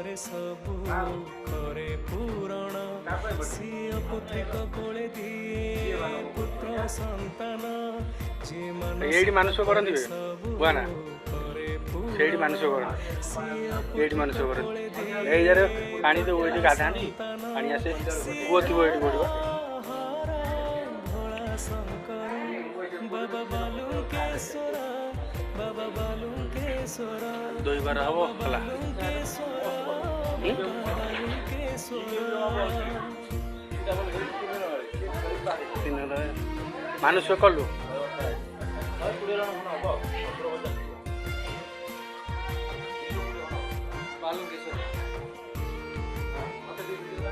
करे सबू करे पूरण सिय पुत्रिक कोले दिए पुत्र संतान जे मन एडी मानुष करंती बुआ ना सेडी मानुष करंती एडी मानुष करंती एई जरे पानी तो ओइठी गाधानी पानी आसे कुओ थिबो एडी बोडबा बाबा बालुकेश्वर बाबा बालुकेश्वर दुई बार हबो हला मानुष कलु बालुकेश्वर